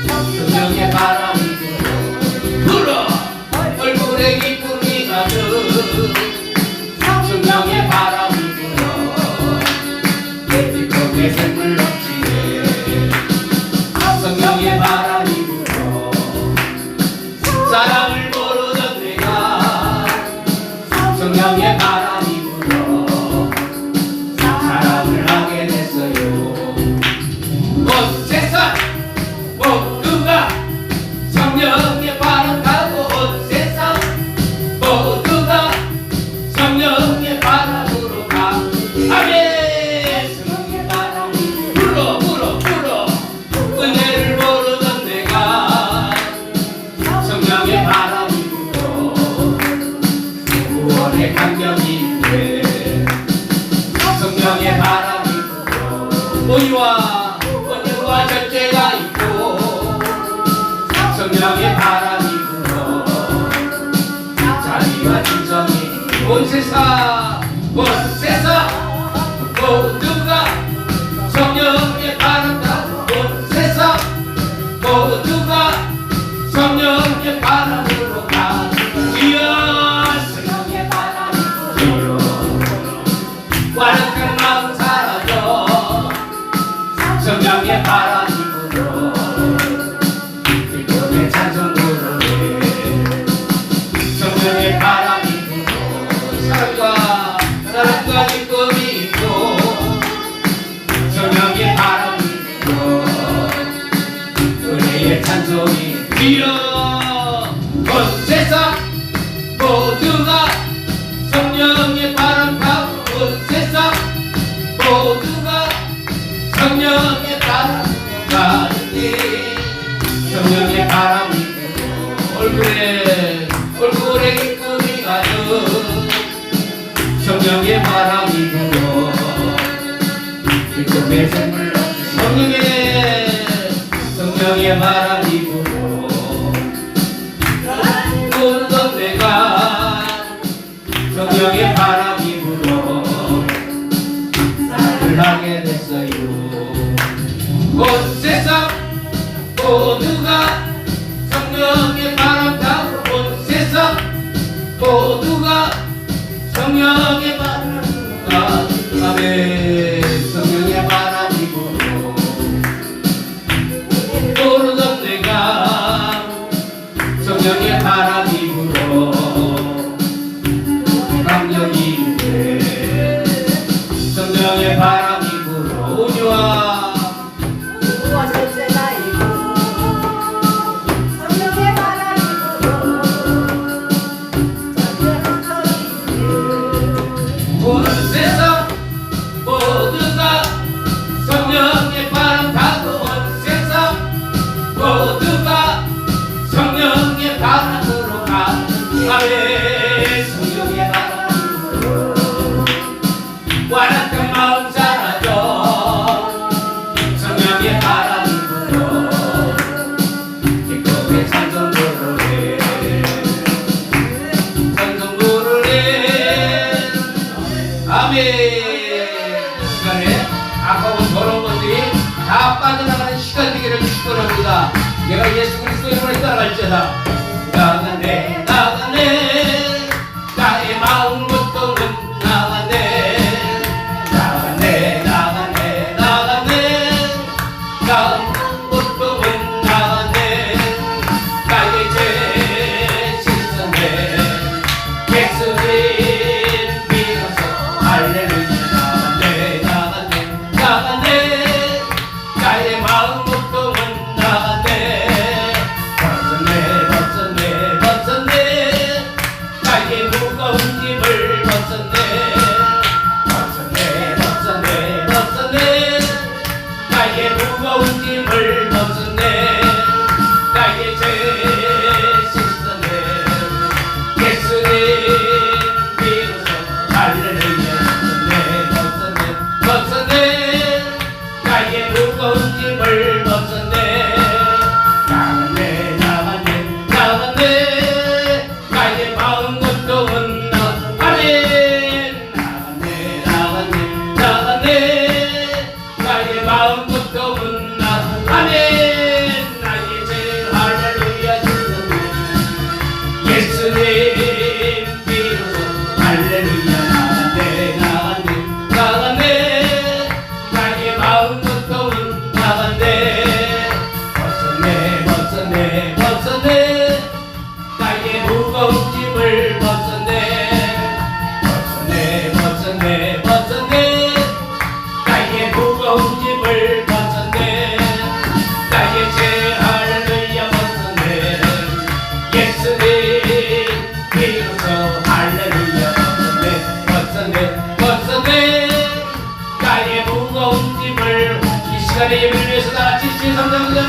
성령의 바람이 불어 얼굴에 기쁨이 가득 성령의 바람이 불어 기쁨의 샘물 넘치네 성령의 바람이 불어 사랑을 모르던 내가 성령의 바람이 불어 사랑을 하게 됐어요. 온 세상 모두가 성령의 바람 타고 온 세상 모두가 성령의 바람으로 가. 아멘. 성령의 바람이 불어 은혜를 모르던 내가 성령의 바람이 불어 구원의 감격이 돼 성령의 바람이 불어 온유와 절제가 있고 성령의 바람이 불어 자비와 진정이 온 세상 모두가 성령의 바람 타고 온 세상 모두가 성령의 바람으로 가. 이어 성령의 바람이 불어 완악한 마음 사라져 성령의 바람이 불어 기쁨의 찬송 부르네 성령의 바람이 불어 사랑과 기쁨이 있고 성령의 바람이 불어 은혜의 찬송이 이어 온 세상 모두가 성령의 바람 타고 온 세상 모두가 성령의 바람 가득히 성령의 바람이 불어 얼굴에 기쁨이 가득 성령의 바람이 불어 기쁨의 샘물 성령의 바람이 불어 모르던 내가 성령의 바람이 불어 나를 하게 됐어요. 온 세상 모두가 성령의 바람 타고 온 세상 모두가 성령의 바람 아멘. 성령의 바람이 불어 모르던 내가 성령의 바람이 불어 감격이 돼 성령의 바람이 불어 온유와 절제가 있고 성령의 바람이 불어 온 세상 모두가 성령의 바람 타고 온 세상 모두가 성령의 바람으로 가. 아멘. 성령의 바람이 불어 완악한 마음 사라져 성령의 바람이 불어 기쁨의 찬송 부르네 찬송 부르네 아멘. 시간에 아까운 저런 것들이 다 빠져나가는 시간 되기를 축원합니다. 내가 예수 그리스도 이름으로 따라갈지어다. 나가네 나의 마음 고통은 나가네 마음 고통은 나가네 나의 죄 씻었네 예수님 믿어서 할렐루야 나가네 나의 마음 고통은 나가네 벗어내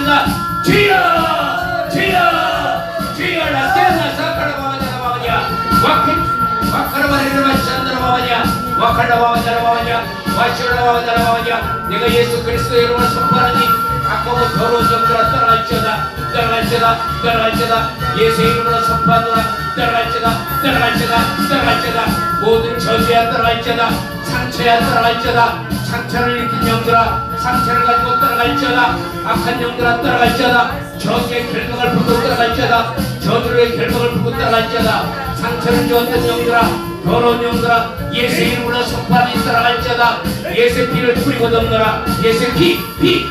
기도합니다. 주여 주여 주여 라떼나 사카라바마냐 와카라바리르마시안다라바마냐 와칼라바마냐라바마냐 와시오라바마냐라바마냐 내가 예수 그리스도의 이름으로 선포하니 아까워 더러운 영들아 떠나갈지어다 떠나갈지어다 떠나갈지어다 예수의 이름으로 선포하노라 떠나갈지어다 떠나갈지어다 떠나갈지어다 모든 저주야 떠나갈지어다 상처야 떠나갈지어다 상처를 일으킨 영들아 상처를 가지고 떠나갈지어다 악한 영들아 떠나갈지어다 저주의 결박을 풀고 떠나갈지어다 저주의 결박을 풀고 떠나갈지어다 상처를 주었던 영들아 더러운 영들아 예수의 이름으로 선포하니 떠나갈지어다 예수의 피를 뿌리고 덮노라 예수의 피 예수의 피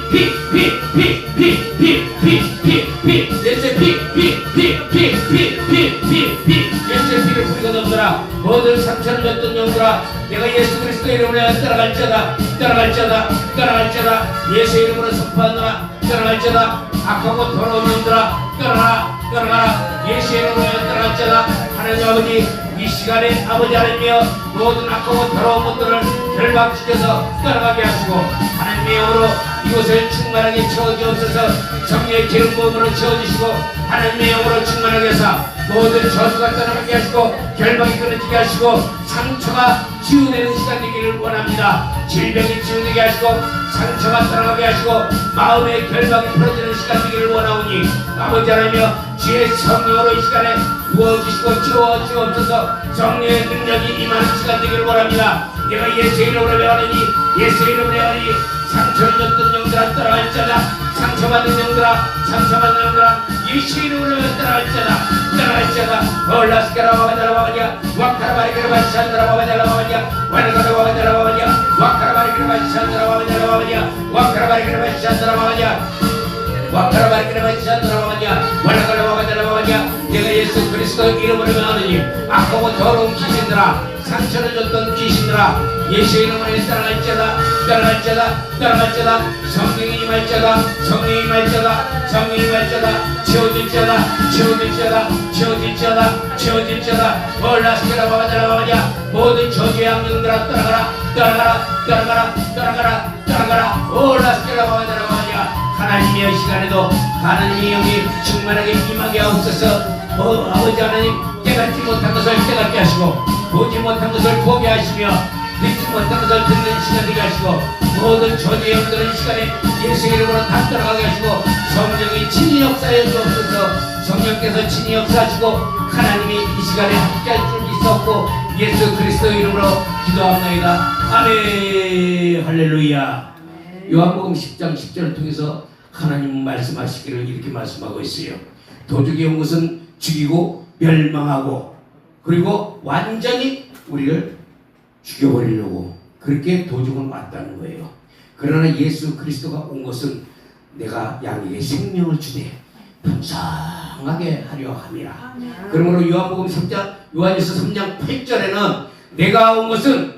예수의 피를 뿌리고 덮노라 모든 상처를 줬던 영들아 내가 예수 그리스도의 이름으로 떠나갈지어다 떠나갈지어다 떠나갈지어다 예수의 이름으로 선포하노라 떠나갈지어다 악하고 더러운 영들아 떠나라 떠나가라 예수의 이름으로 떠나갈지어다 하나님 아버지 이 시간에 아버지 하나님이여 모든 악하고 더러운 것들을 결박시켜서 떠나가게 하시고 하나님의 영으로 이곳을 충만하게 채워주옵소서 성령의 기름 부음으로 채워주시고 하나님의 영으로 충만하게 해서 모든 저주가 떠나가게 하시고 결박이 끊어지게 하시고 상처가 치유되는 시간 되기를 원합니다. 질병이 치유되게 하시고 상처가 떠나가게 하시고 마음의 결박이 풀어지는 시간 되기를 원하오니 아버지 하나님이여 주의 성령으로 이 시간에 부어주시고 채워주옵소서 성령의 능력이 임하는 시간 되기를 원합니다. 내가 예수의 이름으로 명하노니 예수의 이름으로 명하니 상처를 줬던 영들아 떠나갈지어다 상처받은 영들아 예수의 이름으로 떠나갈지어다 올라스카라바바다라바바냐 와카라바리그라바시안다라바바냐라바바냐 와나가라바바냐라바바냐 와카라바리그라바시안다라바바냐라바바냐 와카라바리그라바시안다라바바냐 와카라바리그라바시안다라바바냐 와나가라바바냐라바바냐 내가 예수 그리스도 이름으로 명하노니 악하고 더러운 귀신들아 상처를 줬던 귀신들아 예수의 이름으로 떠나갈지어다 떠나갈지어다 떠나갈지어다 성령이 임할지어다 성령이 임할지어다 성령이 임할지어다 채워질지어다 채워질지어다 채워질지어다 채워질지어다 올라스케라바바자라바바냐 모든 저주의 악령들아 떠나가라 떠나가라 떠나가라 떠나가라 떠나가라 올라스케라바바자라바바냐 하나님의 시간에도 하나님의 영이 충만하게 임하게 하옵소서. 아버지 하나님 깨닫지 못한 것을 깨닫게 하시고 보지 못한 것을 보게 하시며 듣지 못한 것을 듣는 시간 되게 하시고 모든 저주의 영들은 시간에 예수의 이름으로 다 떠나가게 하시고 성령이 친히 역사해 주옵소서. 성령께서 친히 역사하시고 하나님이 이 시간에 함께할 줄 있었고 예수 그리스도 이름으로 기도합니다. 아멘. 할렐루야. 요한복음 10장 10절을 통해서 하나님 말씀하시기를 이렇게 말씀하고 있어요. 도둑이 온 것은 죽이고 멸망하고 그리고 완전히 우리를 죽여버리려고 그렇게 도둑은 왔다는 거예요. 그러나 예수 그리스도가 온 것은 내가 양에게 생명을 주되 풍성하게 하려 함이라. 그러므로 요한복음 3장 요한일서 3장 8절에는 내가 온 것은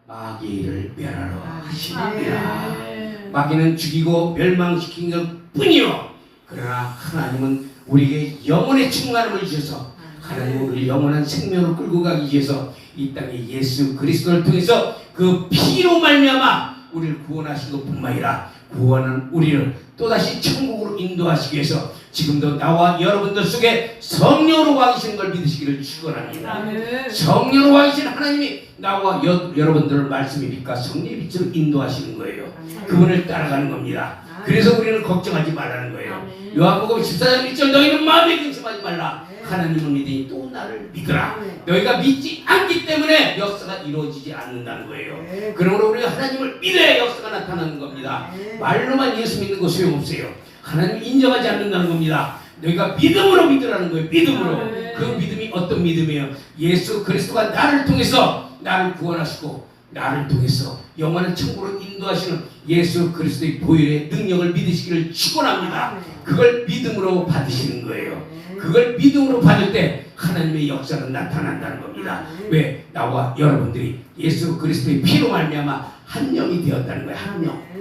마귀를 멸하러 하시느니라. 마귀는 죽이고 멸망시킨 것 뿐이요 그러나 하나님은 우리에게 영혼의 충만함을 주셔서 하나님은 우리 영원한 생명을 끌고 가기 위해서 이 땅에 예수 그리스도를 통해서 그 피로 말미암아 우리를 구원하신 것뿐만 아니라 구원은 우리를 또다시 천국으로 인도하시기 위해서 지금도 나와 여러분들 속에 성령으로 와 계시는 걸 믿으시기를 축원합니다. 성령으로 와 계신 하나님이 나와 여러분들을 말씀의 빛과 성령의 빛으로 인도하시는 거예요. 그분을 따라가는 겁니다. 그래서 우리는 걱정하지 말라는 거예요. 요한복음 14장 1절 너희는 마음에 근심하지 말라. 하나님을 믿으니 또 나를 믿으라. 너희가 믿지 않기 때문에 역사가 이루어지지 않는다는 거예요. 그러므로 우리가 하나님을 믿어야 역사가 나타나는 겁니다. 말로만 예수 믿는 거 소용없어요. 하나님 인정하지 않는다는 겁니다. 너희가 믿음으로 믿으라는 거예요. 믿음으로. 그 믿음이 어떤 믿음이에요? 예수 그리스도가 나를 통해서 나를 구원하시고 나를 통해서 영원한 천국으로 인도하시는 예수 그리스도의 보혈의 능력을 믿으시기를 축원합니다. 그걸 믿음으로 받으시는 거예요. 그걸 믿음으로 받을 때 하나님의 역사는 나타난다는 겁니다. 왜? 나와 여러분들이 예수 그리스도의 피로 말미암아 한 영이 되었다는 거예요.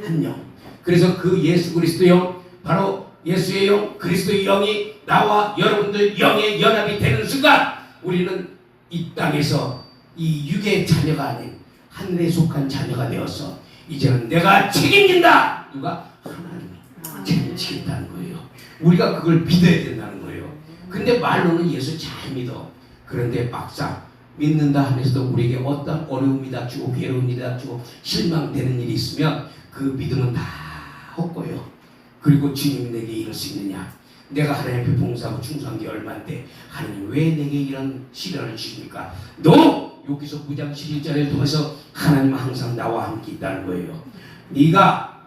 한 영. 그래서 그 예수 그리스도 영, 바로 예수의 영, 그리스도의 영이 나와 여러분들 영의 연합이 되는 순간 우리는 이 땅에서 이 육의 자녀가 아닌 하늘에 속한 자녀가 되어서 이제는 내가 책임진다. 누가? 하나님이 지겠다는 거예요. 우리가 그걸 믿어야 된다는 거예요. 근데 말로는 예수 잘 믿어. 그런데 막상 믿는다 하면서도 우리에게 어떤 어려움이 닥치고 괴로움이 닥치고 실망되는 일이 있으면 그 믿음은 다 헛고요. 그리고 주님이 내게 이럴 수 있느냐? 내가 하나님 앞에 봉사하고 충성한 게 얼마인데 하나님 왜 내게 이런 시련을 주십니까? 너! 여기서 9장 11절을 통해서 하나님은 항상 나와 함께 있다는 거예요. 네가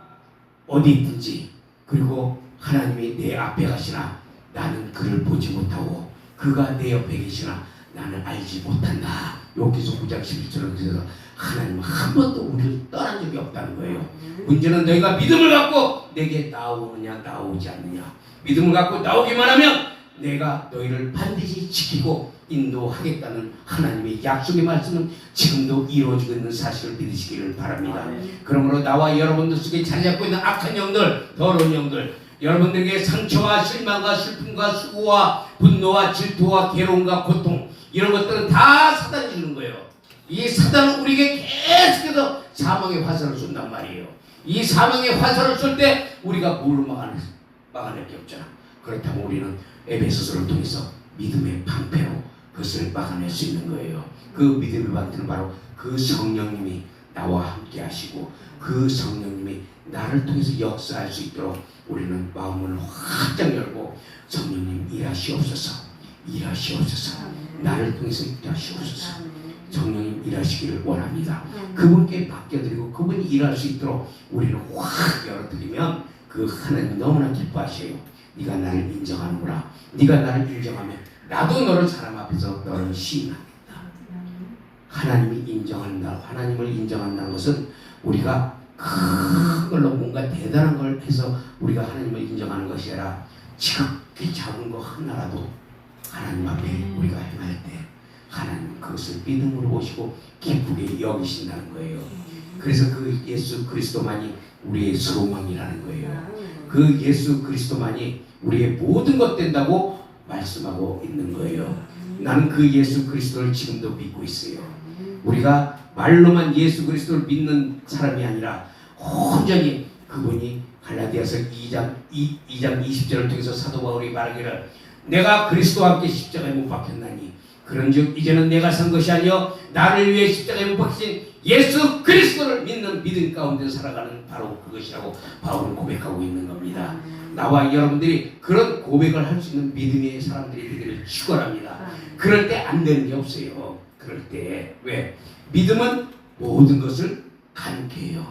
어디 있든지 그리고 하나님이 내 앞에 가시나 나는 그를 보지 못하고 그가 내 옆에 계시나 나는 알지 못한다. 여기서 9장 11절을 통해서 하나님은 한 번도 우리를 떠난 적이 없다는 거예요. 문제는 너희가 믿음을 갖고 내게 나오느냐 나오지 않느냐. 믿음을 갖고 나오기만 하면 내가 너희를 반드시 지키고 인도하겠다는 하나님의 약속의 말씀은 지금도 이루어지고 있는 사실을 믿으시기를 바랍니다. 그러므로 나와 여러분들 속에 자리 잡고 있는 악한 영들, 더러운 영들, 여러분들에게 상처와 실망과 슬픔과 수고와 분노와 질투와 괴로움과 고통 이런 것들은 다 사단이 주는 거예요. 이 사단은 우리에게 계속해서 사망의 화살을 쏜단 말이에요. 이 사망의 화살을 쏠 때 우리가 뭘로 막아낼 게 없잖아. 그렇다면 우리는 에베소서를 통해서 믿음의 방패로 그것을 막아낼 수 있는 거예요. 그 믿음의 방패는 바로 그 성령님이 나와 함께 하시고 그 성령님이 나를 통해서 역사할 수 있도록 우리는 마음을 활짝 열고 성령님 일하시옵소서, 일하시옵소서, 나를 통해서 일하시옵소서. 성령님 일하시기를 원합니다. 그분께 맡겨드리고 그분이 일할 수 있도록 우리는 확 열어드리면 그 하나님 너무나 기뻐하셔요. 네가 나를 인정하는구나. 네가 나를 인정하면 나도 너를 사람 앞에서 너를 시인하겠다. 하나님이 인정한다. 하나님을 인정한다는 것은 우리가 큰 걸로 뭔가 대단한 걸 해서 우리가 하나님을 인정하는 것이 아니라 지극히 작은 거 하나라도 하나님 앞에 우리가 행할 때 하나님은 그것을 믿음으로 보시고 기쁘게 여기신다는 거예요. 그래서 그 예수 그리스도만이 우리의 소망이라는 거예요. 그 예수 그리스도만이 우리의 모든 것 된다고 말씀하고 있는 거예요. 나는 그 예수 그리스도를 지금도 믿고 있어요. 우리가 말로만 예수 그리스도를 믿는 사람이 아니라 온전히 그분이 갈라디아서 2장 20절을 통해서 사도 바울이 말하기를 내가 그리스도와 함께 십자가에 못 박혔나니 그런즉 이제는 내가 산 것이 아니요 나를 위해 십자가에 못 박히신 예수 그리스도를 믿는 믿음 가운데 살아가는 바로 그것이라고 바울은 고백하고 있는 겁니다. 나와 여러분들이 그런 고백을 할 수 있는 믿음의 사람들이 되기를 축원합니다. 그럴 때 안 되는 게 없어요. 그럴 때 왜? 믿음은 모든 것을 가능케 해요.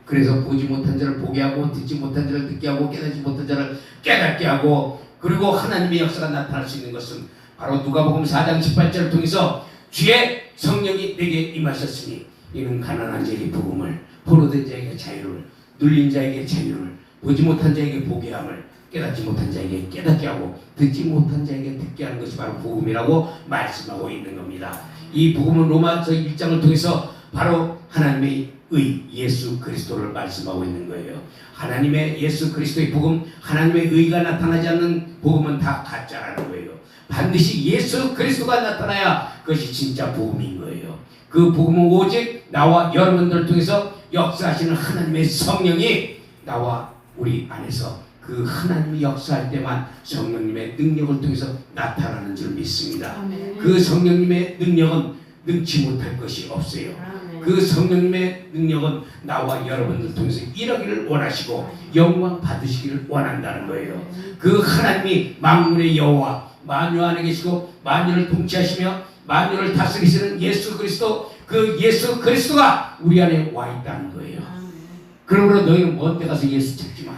그래서 보지 못한 자를 보게 하고 듣지 못한 자를 듣게 하고 깨닫지 못한 자를 깨닫게 하고 그리고 하나님의 역사가 나타날 수 있는 것은 바로 누가복음 4장 18절을 통해서 주의 성령이 내게 임하셨으니 이는 가난한 자에게 복음을 포로된 자에게 자유를 눌린 자에게 자유를 보지 못한 자에게 보게 함을 깨닫지 못한 자에게 깨닫게 하고 듣지 못한 자에게 듣게 하는 것이 바로 복음이라고 말씀하고 있는 겁니다. 이 복음은 로마서 1장을 통해서 바로 하나님의 의 예수 그리스도를 말씀하고 있는 거예요. 하나님의 예수 그리스도의 복음, 하나님의 의가 나타나지 않는 복음은 다 가짜라는 거예요. 반드시 예수 그리스도가 나타나야 그것이 진짜 복음인 거예요. 그 복음은 오직 나와 여러분들을 통해서 역사하시는 하나님의 성령이 나와 우리 안에서 그 하나님이 역사할 때만 성령님의 능력을 통해서 나타나는 줄 믿습니다. 아멘. 그 성령님의 능력은 능치 못할 것이 없어요. 아멘. 그 성령님의 능력은 나와 여러분들 통해서 일하기를 원하시고 영광 받으시기를 원한다는 거예요. 그 하나님이 만물의 여호와 만유 안에 계시고 만유를 통치하시며 만유를 다스리시는 예수 그리스도, 그 예수 그리스도가 우리 안에 와 있다는 거예요. 그러므로 너희는 먼 데 가서 예수 찾지 마.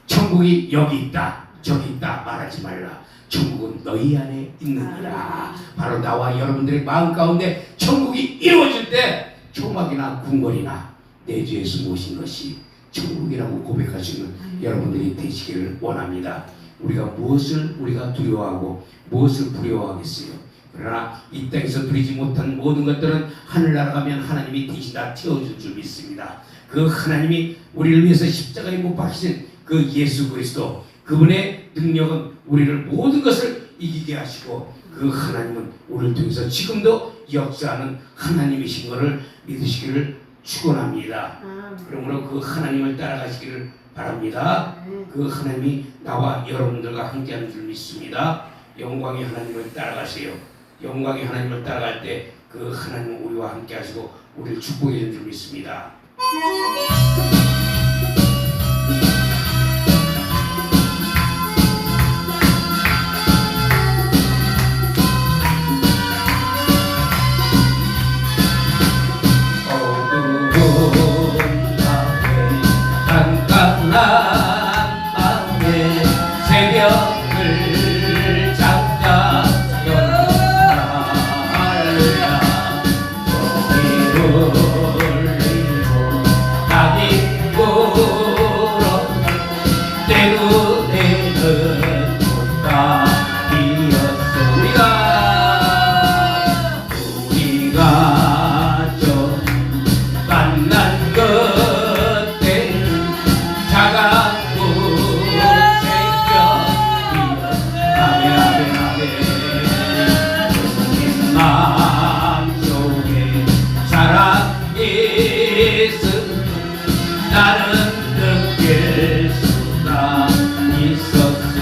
천국이 여기 있다 저기 있다 말하지 말라. 천국은 너희 안에 있느니라. 바로 나와 여러분들의 마음 가운데 천국이 이루어질 때 초막이나 궁궐이나 내 주 예수 모신 것이 천국이라고 고백할 수 있는 여러분들이 되시기를 원합니다. 우리가 무엇을 우리가 두려워하고 무엇을 두려워하겠어요? 그러나 이 땅에서 누리지 못한 모든 것들은 하늘나라 가면 하나님이 대신 다 채워줄 줄 믿습니다. 그 하나님이 우리를 위해서 십자가에 못 박히신 그 예수 그리스도, 그분의 능력은 우리를 모든 것을 이기게 하시고 그 하나님은 우리를 통해서 지금도 역사하는 하나님이신 것을 믿으시기를 축원합니다. 그러므로 그 하나님을 따라가시기를 바랍니다. 그 하나님이 나와 여러분들과 함께하는 줄 믿습니다. 영광의 하나님을 따라가세요. 영광의 하나님을 따라갈 때 그 하나님은 우리와 함께 하시고 우리를 축복해 줄 줄 믿습니다. 어두운 밤에 깜깜한 밤에 새벽을 찾아 나는 느낄 수가 있었소.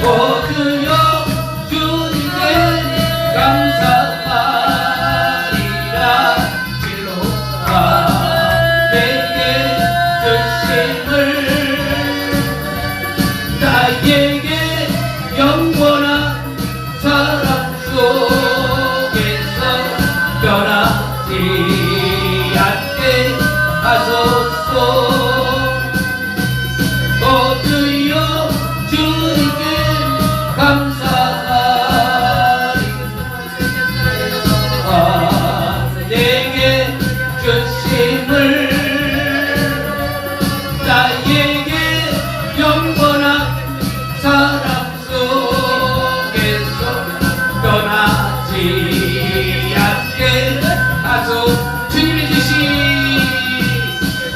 오 주여 주님께 감사하리라. 진로가 내게 주심을 나에게 영원한 사랑 속에서 변하지 하소서. 오 주여 주님께 감사하리. 내게 주심을 나에게 영원한 사랑 속에서 떠나지 않게 하소서.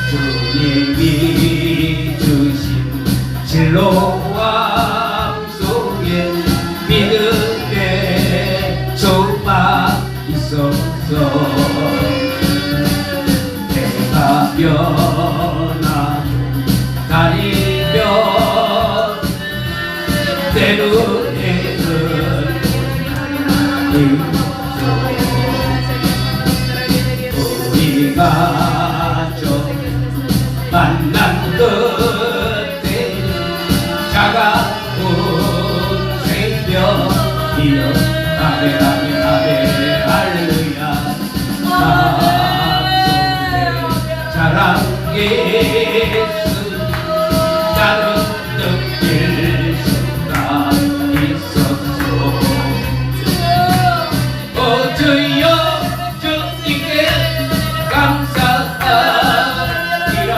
주님이 주신 진로와 속에 믿음의 소망 있었어. 해가 변하고 달이 변 내 눈에는 우리가 만난 그때 차가운 새벽이여. 아멘 아멘 아멘 할렐루야. 마음속에 자랑 예수 나는 느낄 수가 있었소. 오 주여 주님께 감사하리라.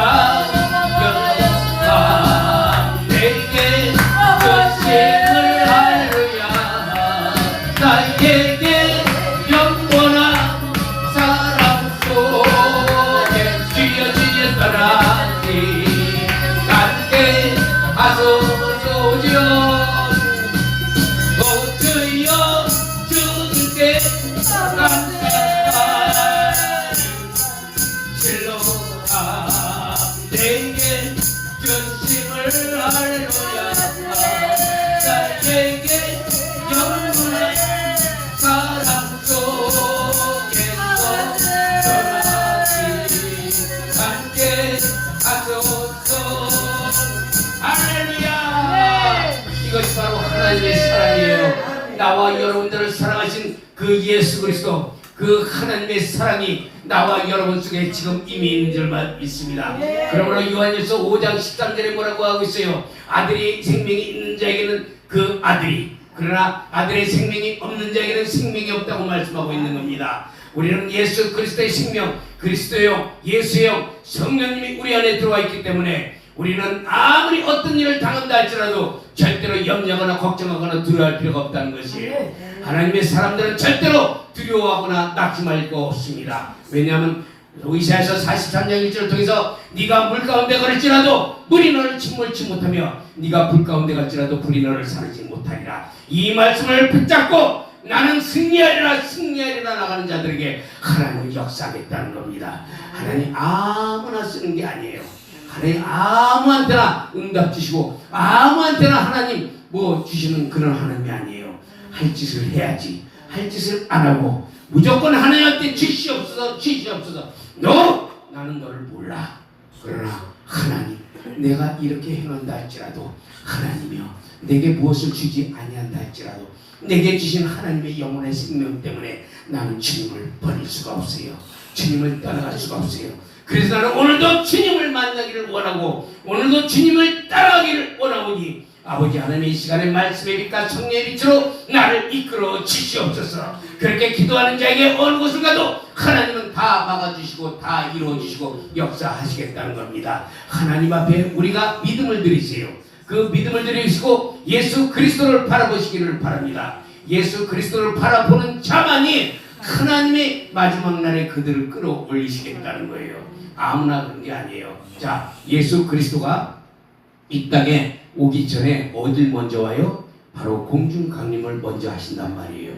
내게 주심을 할렐루야. 나에게 영원한 사랑 속에 주여 주여 떠나지 않게 하소서. 오 주여 주님께 감사하리. 진로가 내게 주심을 할렐루야. 나에게 영원한 사랑 속에서 떠나지 않게 하소서. 할렐루야. 이것이 바로 하나님의 사랑이에요. 나와 여러분들을 사랑하신 그 예수 그리스도, 그 하나님의 사랑이 나와 여러분 속에 지금 이미 있는 줄만 믿습니다. 그러므로 요한일서 5장 13절에 뭐라고 하고 있어요? 아들이 생명이 있는 자에게는 그 아들이, 그러나 아들의 생명이 없는 자에게는 생명이 없다고 말씀하고 있는 겁니다. 우리는 예수 그리스도의 생명, 그리스도요, 예수요, 성령님이 우리 안에 들어와 있기 때문에 우리는 아무리 어떤 일을 당한다 할지라도 절대로 염려하거나 걱정하거나 두려워할 필요가 없다는 것이에요. 하나님의 사람들은 절대로 두려워하거나 낙심할 거 없습니다. 왜냐하면 이사야서 43장 1절을 통해서 네가 물 가운데 걸을지라도 물이 너를 침몰치 못하며 네가 불 가운데 갈지라도 불이 너를 사르지 못하리라. 이 말씀을 붙잡고 나는 승리하리라 승리하리라 나가는 자들에게 하나님은 역사하겠다는 겁니다. 하나님 아무나 쓰는 게 아니에요. 하나님 아무한테나 응답 주시고 아무한테나 하나님 뭐 주시는 그런 하나님이 아니에요. 할 짓을 해야지. 할 짓을 안 하고 무조건 하나님한테 주시옵소서 주시옵소서. 너 나는 너를 몰라. 그러나 하나님 내가 이렇게 행한다 할지라도 하나님이여 내게 무엇을 주지 아니한다 할지라도 내게 주신 하나님의 영혼의 생명 때문에 나는 주님을 버릴 수가 없어요. 주님을 떠나갈 수가 없어요. 그래서 나는 오늘도 주님을 만나기를 원하고 오늘도 주님을 따라가기를 원하오니 아버지 하나님의 이 시간에 말씀의 빛과 성령의 빛으로 나를 이끌어 주시옵소서. 그렇게 기도하는 자에게 어느 곳을 가도 하나님은 다 막아주시고 다 이루어주시고 역사하시겠다는 겁니다. 하나님 앞에 우리가 믿음을 드리세요. 그 믿음을 드리시고 예수 그리스도를 바라보시기를 바랍니다. 예수 그리스도를 바라보는 자만이 하나님의 마지막 날에 그들을 끌어올리시겠다는 거예요. 아무나 그런 게 아니에요. 자, 예수 그리스도가 이 땅에 오기 전에 어딜 먼저 와요? 바로 공중 강림을 먼저 하신단 말이에요.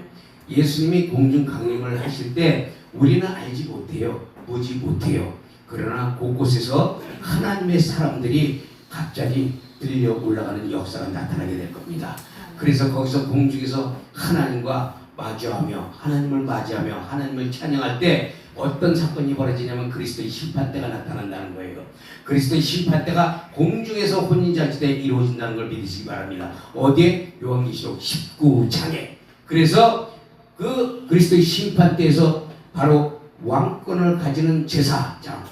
예수님이 공중 강림을 하실 때 우리는 알지 못해요. 보지 못해요. 그러나 곳곳에서 하나님의 사람들이 갑자기 들려 올라가는 역사가 나타나게 될 겁니다. 그래서 거기서 공중에서 하나님과 마주하며 하나님을 맞이하며 하나님을 찬양할 때 어떤 사건이 벌어지냐면 그리스도의 심판대가 나타난다는 거예요. 그리스도의 심판대가 공중에서 혼인잔치 때 이루어진다는 걸 믿으시기 바랍니다. 어디에? 요한계시록 19장에. 그래서 그 그리스도의 심판대에서 바로 왕권을 가지는 제사장,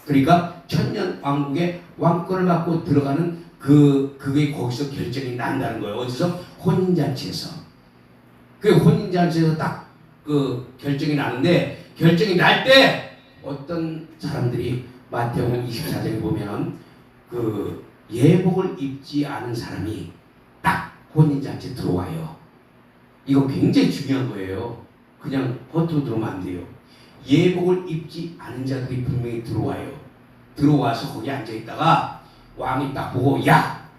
그러니까 천년 왕국의 왕권을 갖고 들어가는 그게 거기서 결정이 난다는 거예요. 어디서? 혼인잔치에서. 그 혼인잔치에서 딱 그 결정이 나는데 결정이 날 때 어떤 사람들이 마태복음 24장에 보면 그 예복을 입지 않은 사람이 딱 혼인잔치에 들어와요. 이거 굉장히 중요한 거예요. 그냥 헛으로 들어오면 안 돼요. 예복을 입지 않은 자들이 분명히 들어와요. 들어와서 거기 앉아있다가 왕이 딱 보고 야!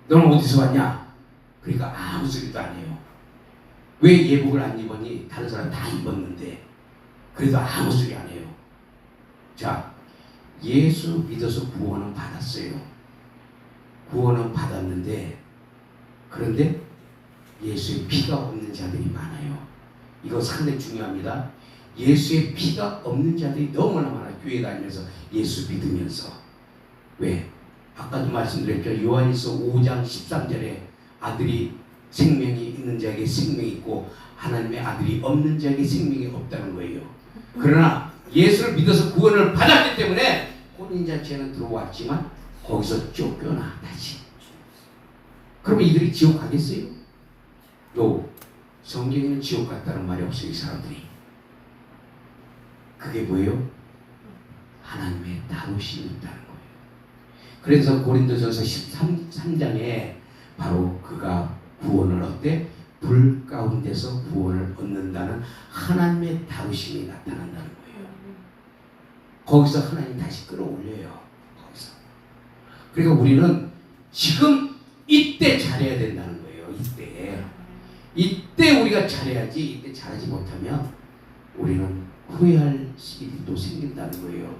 너는 어디서 왔냐? 그러니까 아무 소리도 안 해요. 왜 예복을 안 입었니? 다른 사람 다 입었는데. 그래도 아무 소리 안 해요. 자, 예수 믿어서 구원은 받았어요. 구원은 받았는데 그런데 예수의 피가 없는 자들이 많아요. 이거 상당히 중요합니다. 예수의 피가 없는 자들이 너무나 많아요. 교회 다니면서 예수 믿으면서. 왜? 아까도 말씀드렸죠. 요한일서 5장 13절에 아들이 생명이 있는 자에게 생명이 있고 하나님의 아들이 없는 자에게 생명이 없다는 거예요. 그러나 예수를 믿어서 구원을 받았기 때문에 혼인잔치에는 들어왔지만 거기서 쫓겨나 다시. 그러면 이들이 지옥 가겠어요? 성경에는 지옥 갔다는 말이 없어요. 이 사람들이. 그게 뭐예요? 하나님의 다루심이 있다는 거예요. 그래서 고린도전서 13장에 바로 그가 구원을 얻되 불 가운데서 구원을 얻는다는 하나님의 다루심이 나타난다는 거예요. 거기서 하나님 다시 끌어올려요. 거기서. 그러니까 우리는 지금 이때 잘해야 된다는 거예요. 이때 우리가 잘해야지. 이때 잘하지 못하면 우리는 후회할 시기들이 또 생긴다는 거예요.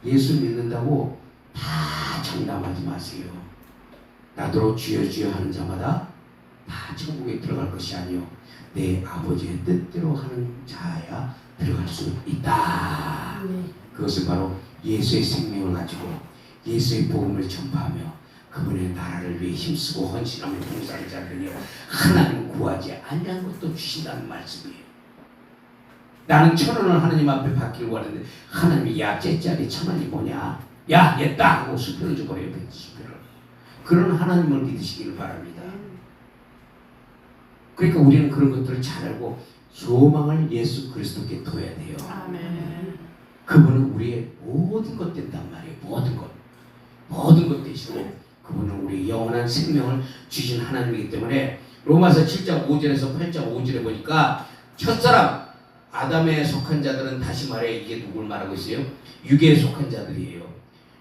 예수 믿는다고 다 장담하지 마세요. 나더러 주여 주여 하는 자마다 다 천국에 들어갈 것이 아니요 내 아버지의 뜻대로 하는 자야 들어갈 수 있다. 그것은 바로 예수의 생명을 가지고 예수의 복음을 전파하며 그분의 나라를 위해 힘쓰고 헌신하며 봉사하는 자들이요 하나님 구하지 아니한 것도 주신다는 말씀이에요. 나는 1,000원을 하나님 앞에 받기를 원하는데 하나님이 야 째짜리 1,000원이 뭐냐, 야 얘다 하고 수표를 줘버려요. 수표를. 그런 하나님을 믿으시기를 바랍니다. 그러니까 우리는 그런 것들을 잘 알고 소망을 예수 그리스도께 둬야 돼요. 아멘. 그분은 우리의 모든 것 된단 말이에요. 모든 것 되시고 그분은 우리 영원한 생명을 주신 하나님이기 때문에 로마서 7장 5절에서 8장 5절에 보니까 첫사람 아담에 속한 자들은 다시 말해 이게 누굴 말하고 있어요? 육에 속한 자들이에요.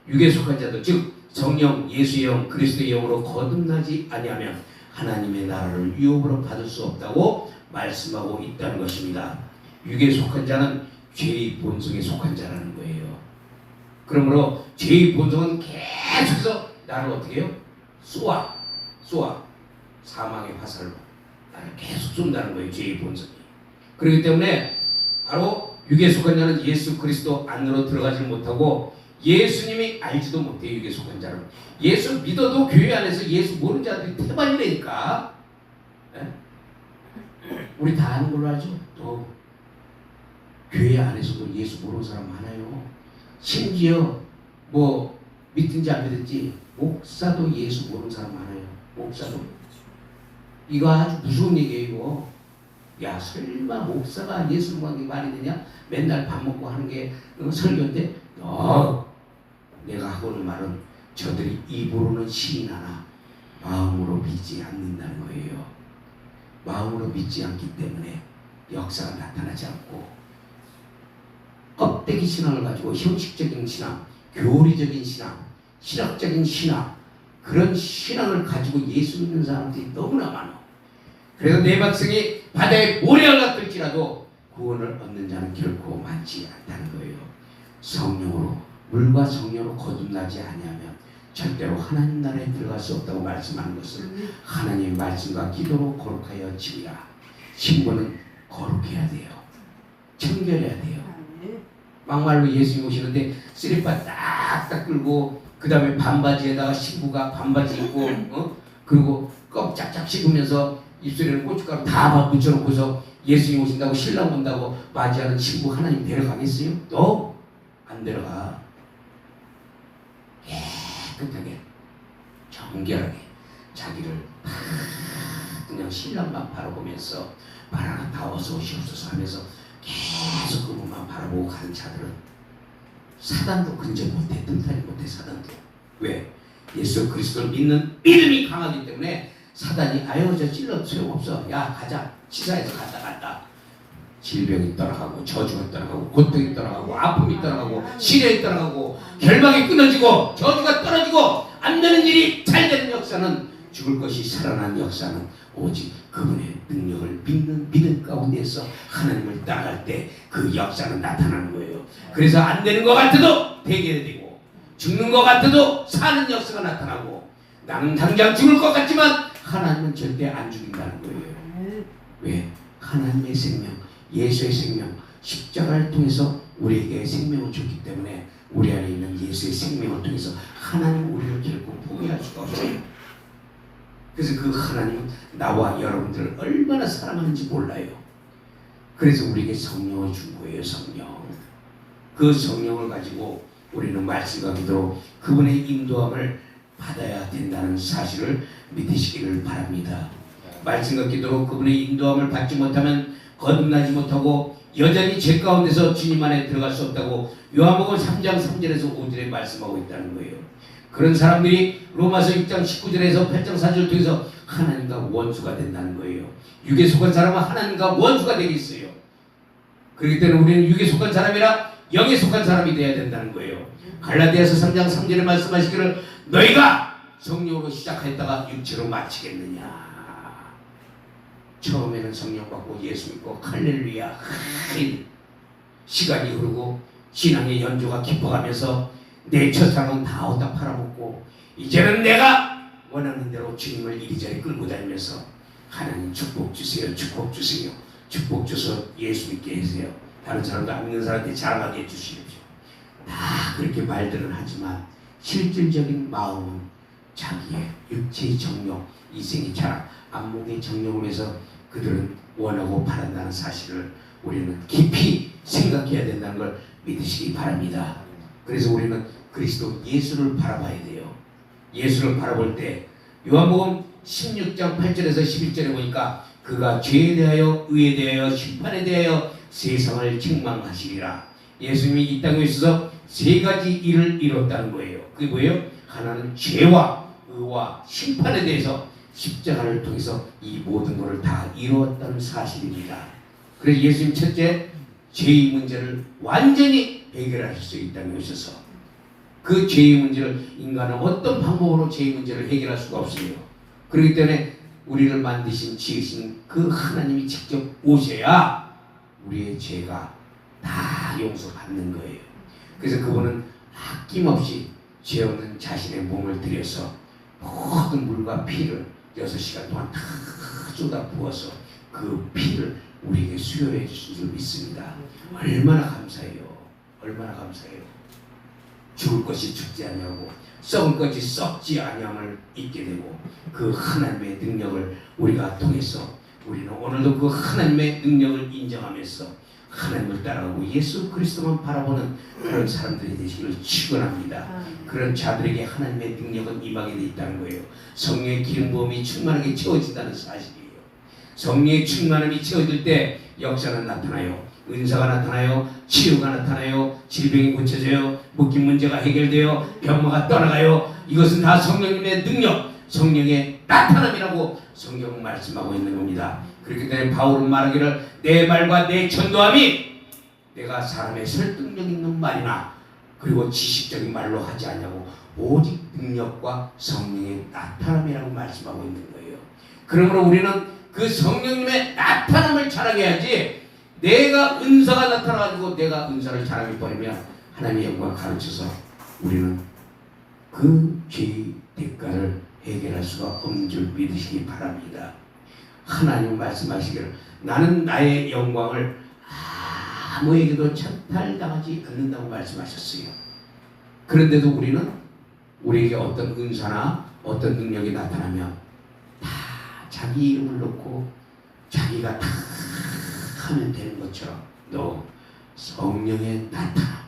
육에 속한 자들 즉 성령 예수의 영 그리스도의 영으로 거듭나지 아니하면 하나님의 나라를 유업으로 받을 수 없다고 말씀하고 있다는 것입니다. 육에 속한 자는 죄의 본성에 속한 자라는 거예요. 그러므로 죄의 본성은 계속해서 나를 어떻게 해요? 쏘아 사망의 화살로 나를 계속 쏜다는 거예요. 죄의 본성이. 그렇기 때문에 바로 육에 속한 자는 예수 그리스도 안으로 들어가지 못하고 예수님이 알지도 못해요. 육에 속한 자는. 예수 믿어도 교회 안에서 예수 모르는 자들이 태반이라니까. 네? 우리 다 아는 걸로 알죠? 또 교회 안에서도 예수 모르는 사람 많아요. 심지어 뭐 믿든지 안 믿든지 목사도 예수 모르는 사람 많아요. 목사도. 이거 아주 무서운 얘기예요. 이거. 야, 설마 목사가 예수 믿는 게 말이 되냐? 맨날 밥 먹고 하는 게 설교인데 내가 하고 있는 말은 저들이 입으로는 시인하나 마음으로 믿지 않는다는 거예요. 마음으로 믿지 않기 때문에 역사가 나타나지 않고 껍데기 신앙을 가지고 형식적인 신앙, 교리적인 신앙, 실학적인 신앙, 그런 신앙을 가지고 예수 믿는 사람들이 너무나 많아. 그래서 내 백성이 바다에 모래알라 뜰지라도 구원을 얻는 자는 결코 많지 않다는 거예요. 성령으로, 물과 성령으로 거듭나지 아니하면 절대로 하나님 나라에 들어갈 수 없다고 말씀하는 것을 하나님의 말씀과 기도로 거룩하여 지으라. 신부는 거룩해야 돼요. 청결해야 돼요. 막말로 예수님 오시는데 쓰리빠 딱딱 끌고 그 다음에 반바지에다가 신부가 반바지 입고 그리고 껍 짝짝 씹으면서 입술에는 고춧가루 다 묻혀놓고서 예수님 오신다고 신랑 온다고 맞이하는 신부 하나님 데려가겠어요? 안 데려가. 깨끗하게 정결하게 자기를 그냥 신랑만 바라보면서 바라가 다 어서 오시옵소서 하면서 계속 그분만 바라보고 가는 자들은 사단도 근접 못해, 틈타지 못해. 사단도. 왜? 예수 그리스도를 믿는 믿음이 강하기 때문에 사단이 아유 저 찔러 소용없어, 야 가자, 치사해서 갔다 질병이 떠나가고 저주가 떠나가고 고통이 떠나가고 아픔이 떠나가고 시련이 떠나가고 결박이 끊어지고 저주가 떨어지고 안 되는 일이 잘 되는 역사는, 죽을 것이 살아난 역사는 오직 그분의 능력을 믿는 믿음 가운데서 하나님을 따라갈 때 그 역사는 나타나는 거예요. 그래서 안 되는 것 같아도 되게 되고 죽는 것 같아도 사는 역사가 나타나고 나는 당장 죽을 것 같지만 하나님은 절대 안 죽인다는 거예요. 왜? 하나님의 생명, 예수의 생명, 십자가를 통해서 우리에게 생명을 줬기 때문에 우리 안에 있는 예수의 생명을 통해서 하나님 우리를 결코 포기할 수가 없어요. 그래서 그 하나님은 나와 여러분들을 얼마나 사랑하는지 몰라요. 그래서 우리에게 성령을 준 거예요. 성령. 그 성령을 가지고 우리는 말씀과 기도로 그분의 인도함을 받아야 된다는 사실을 믿으시기를 바랍니다. 말씀과 기도로 그분의 인도함을 받지 못하면 거듭나지 못하고 여전히 죄 가운데서 주님 안에 들어갈 수 없다고 요한복음 3장 3절에서 5절에 말씀하고 있다는 거예요. 그런 사람들이 로마서 6장 19절에서 8장 4절을 통해서 하나님과 원수가 된다는 거예요. 육에 속한 사람은 하나님과 원수가 되겠어요. 그렇기 때문에 우리는 육에 속한 사람이라 영에 속한 사람이 되어야 된다는 거예요. 갈라디아서 3장 3절에 말씀하시기를 너희가 성령으로 시작했다가 육체로 마치겠느냐. 처음에는 성령 받고 예수 믿고 할렐루야 시간이 흐르고 신앙의 연조가 깊어가면서 내 첫사랑은 다 얻다 팔아먹고 이제는 내가 원하는 대로 주님을 이리저리 끌고 다니면서 하나님 축복 주세요, 축복 주세요, 축복 주셔서 예수 믿게 해주세요. 다른 사람도 안 믿는 사람한테 자랑하게 해주시옵시오. 다 그렇게 말들은 하지만 실질적인 마음은 자기의 육체의 정욕, 이생의 자랑, 안목의 정욕을 위해서 그들은 원하고 바란다는 사실을 우리는 깊이 생각해야 된다는 걸 믿으시기 바랍니다. 그래서 우리는 그리스도 예수를 바라봐야 돼요. 예수를 바라볼 때 요한복음 16장 8절에서 11절에 보니까 그가 죄에 대하여 의에 대하여 심판에 대하여 세상을 책망하시리라. 예수님이 이 땅에 있어서 세 가지 일을 이뤘다는 거예요. 그게 뭐예요? 하나는 죄와 의와 심판에 대해서 십자가를 통해서 이 모든 것을 다 이루었다는 사실입니다. 그래서 예수님 첫째, 죄의 문제를 완전히 해결하실 수 있다는 것이어서 그 죄의 문제를 인간은 어떤 방법으로 죄의 문제를 해결할 수가 없어요. 그렇기 때문에 우리를 만드신 지으신 그 하나님이 직접 오셔야 우리의 죄가 다 용서받는 거예요. 그래서 그분은 아낌없이 죄 없는 자신의 몸을 들여서 모든 물과 피를 6시간 동안 다 쏟아 부어서 그 피를 우리에게 수여해 주신 줄 믿습니다. 얼마나 감사해요. 얼마나 감사해요. 죽을 것이 죽지 아니하고 썩을 것이 썩지 아니함을 잊게 되고 그 하나님의 능력을 우리가 통해서 우리는 오늘도 그 하나님의 능력을 인정하면서 하나님을 따라가고 예수 그리스도만 바라보는 그런 사람들이 되시기를 축원합니다. 그런 자들에게 하나님의 능력은 임하게 돼 있다는 거예요. 성령의 기름 부음이 충만하게 채워진다는 사실이에요. 성령의 충만함이 채워질 때 역사는 나타나요. 은사가 나타나요. 치유가 나타나요. 질병이 고쳐져요. 묶인 문제가 해결돼요. 병마가 떠나가요. 이것은 다 성령님의 능력, 성령의 나타남이라고 성경은 말씀하고 있는 겁니다. 그렇기 때문에 바울은 말하기를 내 말과 내 전도함이 내가 사람의 설득력 있는 말이나 그리고 지식적인 말로 하지 않냐고 오직 능력과 성령의 나타남이라고 말씀하고 있는 거예요. 그러므로 우리는 그 성령님의 나타남을 자랑해야지 내가 은사가 나타나가지고 내가 은사를 자랑해버리면 하나님의 영광을 가르쳐서 우리는 그 죄의 대가를 해결할 수가 없는 줄 믿으시기 바랍니다. 하나님 말씀하시기를 나는 나의 영광을 아무에게도 찬탈당하지 않는다고 말씀하셨어요. 그런데도 우리는 우리에게 어떤 은사나 어떤 능력이 나타나면 다 자기 이름을 놓고 자기가 다 하면 되는 것처럼 너 성령의 나타남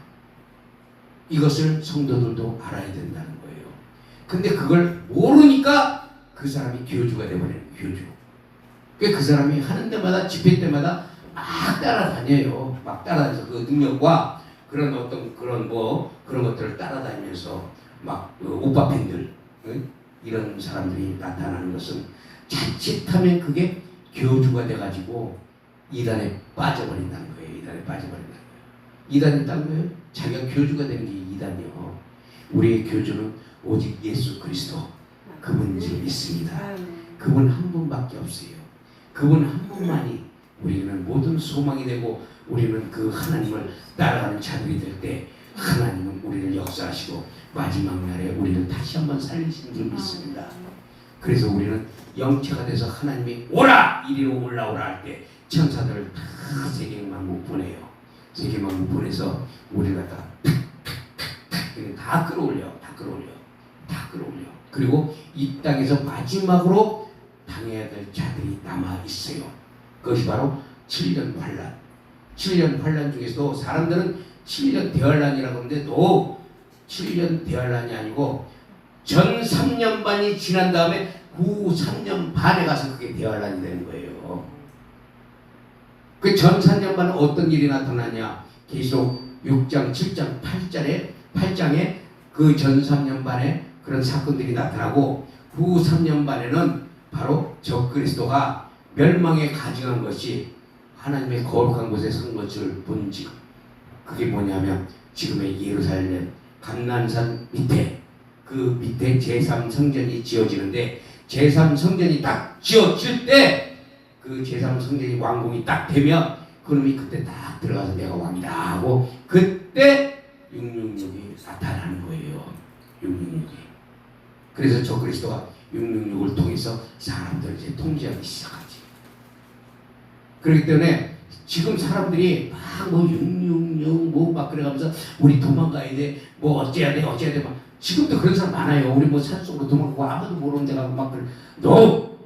이것을 성도들도 알아야 된다는 거예요. 근데 그걸 모르니까 그 사람이 교주가 되어버리는 교주. 그 사람이 하는 데마다 집회 때마다 막 따라다녀요. 막 따라다녀서 그 능력과 그런 어떤 그런 그런 것들을 따라다니면서 막 오빠 팬들 이런 사람들이 나타나는 것은 자칫하면 그게 교주가 돼가지고 이단에 빠져버린다는 거예요. 이단에 빠져버린다는 거예요. 이단이 있다는 거예요. 자기가 교주가 되는 게 이단이요. 우리의 교주는 오직 예수 그리스도 그분인 줄 믿습니다. 그분 한 분밖에 없어요. 그분 한 분만이 우리는 모든 소망이 되고 우리는 그 하나님을 따라가는 자들이 될 때 하나님은 우리를 역사하시고 마지막 날에 우리를 다시 한번 살리시는 줄 믿습니다. 그래서 우리는 영체가 돼서 하나님이 오라! 이리로 올라오라 할 때 천사들을 다 세계만국 보내요. 세계만국 보내서 우리를 갖다가 다 끌어올려. 그리고 이 땅에서 마지막으로 당해야 될 자들이 남아 있어요. 그것이 바로 7년 환란. 7년 환란 중에서도 사람들은 7년 대환란이라고 하는데 또 7년 대환란이 아니고 전 3년 반이 지난 다음에 후 3년 반에 가서 그게 대환란이 되는 거예요. 그 전 3년 반은 어떤 일이 나타나냐? 계속 6장, 7장, 8장에 그 전 3년 반에 그런 사건들이 나타나고 후 3년 반에는 바로 적그리스도가 멸망에 가증한 것이 하나님의 거룩한 곳에 선 것을 본즉 그게 뭐냐면 지금의 예루살렘 감난산 밑에 그 밑에 제3성전이 지어지는데 제3성전이 딱 지어질 때 그 제3성전이 완공이 딱 되면 그놈이 그때 딱 들어가서 내가 왕이다 하고 그때 666이 나타나는 거예요. 666이. 그래서 적그리스도가 666을 통해서 사람들을 이제 통제하기 시작하지. 그렇기 때문에 지금 사람들이 막 666 막 그래가면서 우리 도망가야 돼, 어째야 돼 막 지금도 그런 사람 많아요. 우리 산속으로 도망가고 아무도 모르는 데 가고 막 그래.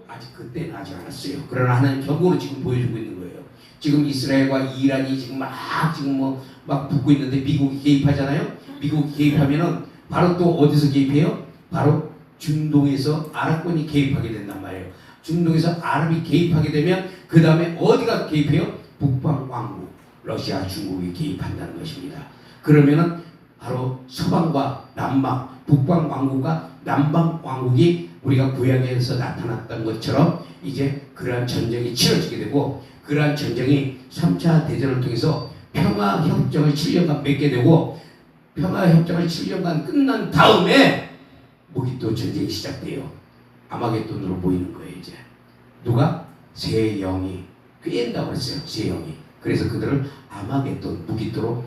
아직 그때는 아직 않았어요. 그러나 하나님 경고로 지금 보여주고 있는 거예요. 지금 이스라엘과 이란이 지금 막 붙고 있는데 미국이 개입하잖아요. 미국이 개입하면은 바로 또 어디서 개입해요? 바로 중동에서 아랍권이 개입하게 된단 말이에요. 중동에서 아랍이 개입하게 되면 그 다음에 어디가 개입해요? 북방 왕국, 러시아, 중국이 개입한다는 것입니다. 그러면은 바로 서방과 남방, 북방 왕국과 남방 왕국이 우리가 구약에서 나타났던 것처럼 이제 그러한 전쟁이 치러지게 되고 그러한 전쟁이 3차 대전을 통해서 평화협정을 7년간 맺게 되고 평화협정을 7년간 끝난 다음에 또 전쟁이 시작돼요. 아마겟돈으로 보이는 거예요. 이제 누가? 세 영이 꿰인다고 그랬어요. 세 영이. 그래서 그들을 아마겟돈 무기토로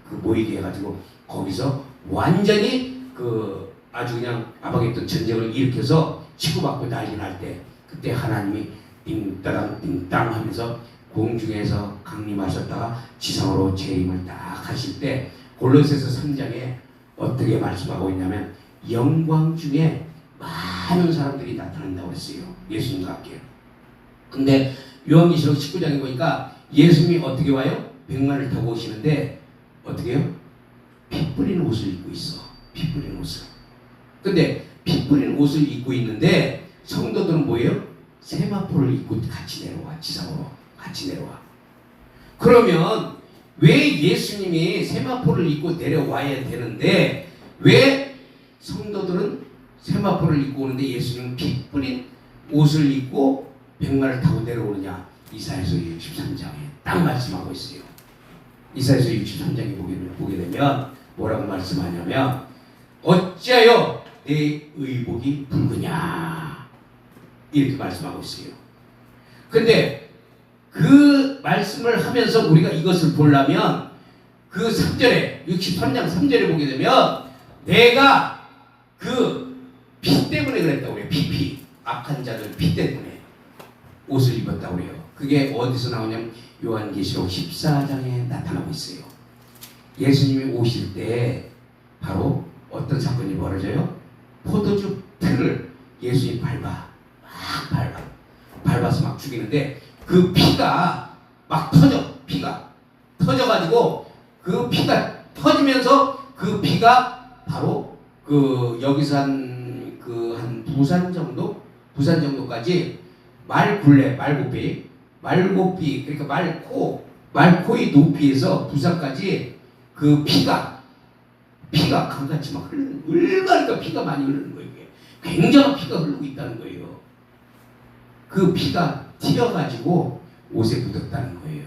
그 모이게 해가지고 거기서 완전히 그 아주 그냥 아마겟돈 전쟁을 일으켜서 치고받고 난리 날 때 그때 하나님이 띵따당 띵땅 하면서 공중에서 강림하셨다가 지상으로 재림을 딱 하실 때 골로새서 3장에 어떻게 말씀하고 있냐면 영광 중에 많은 사람들이 나타난다고 했어요. 예수님과 함께. 근데 요한계시록 19장에 보니까 예수님이 어떻게 와요? 백마를 타고 오시는데 어떻게 해요? 피 뿌리는 옷을 입고 있어. 피 뿌리는 옷을. 근데 피 뿌리는 옷을 입고 있는데 성도들은 뭐예요? 세마포를 입고 같이 내려와. 지상으로 같이 내려와. 그러면 왜 예수님이 세마포를 입고 내려와야 되는데 왜 성도들은 세마포를 입고 오는데 예수님은 피 뿌린 옷을 입고 백마를 타고 내려오느냐? 이사야서 63장에 딱 말씀하고 있어요. 이사야서 63장에 보게 되면 뭐라고 말씀하냐면 어찌하여 내 의복이 붉으냐 이렇게 말씀하고 있어요. 근데 그 말씀을 하면서 우리가 이것을 보려면 그 3절에 63장 3절에 보게 되면 내가 그 피 때문에 그랬다고 그래요. 피 악한 자들 피 때문에 옷을 입었다고 그래요. 그게 어디서 나오냐면 요한계시록 14장에 나타나고 있어요. 예수님이 오실 때 바로 어떤 사건이 벌어져요? 포도주 틀을 예수님이 밟아서 막 죽이는데 그 피가 막 피가 터져가지고 그 피가 터지면서 그 피가 바로 그 여기서 한 부산 정도까지 말고삐 그러니까 말코의 높이에서 부산까지 그 피가 강같이 막 얼마나 피가 많이 흐르는 거예요. 이게 굉장한 피가 흐르고 있다는 거예요. 그 피가 튀어가지고 옷에 묻었다는 거예요.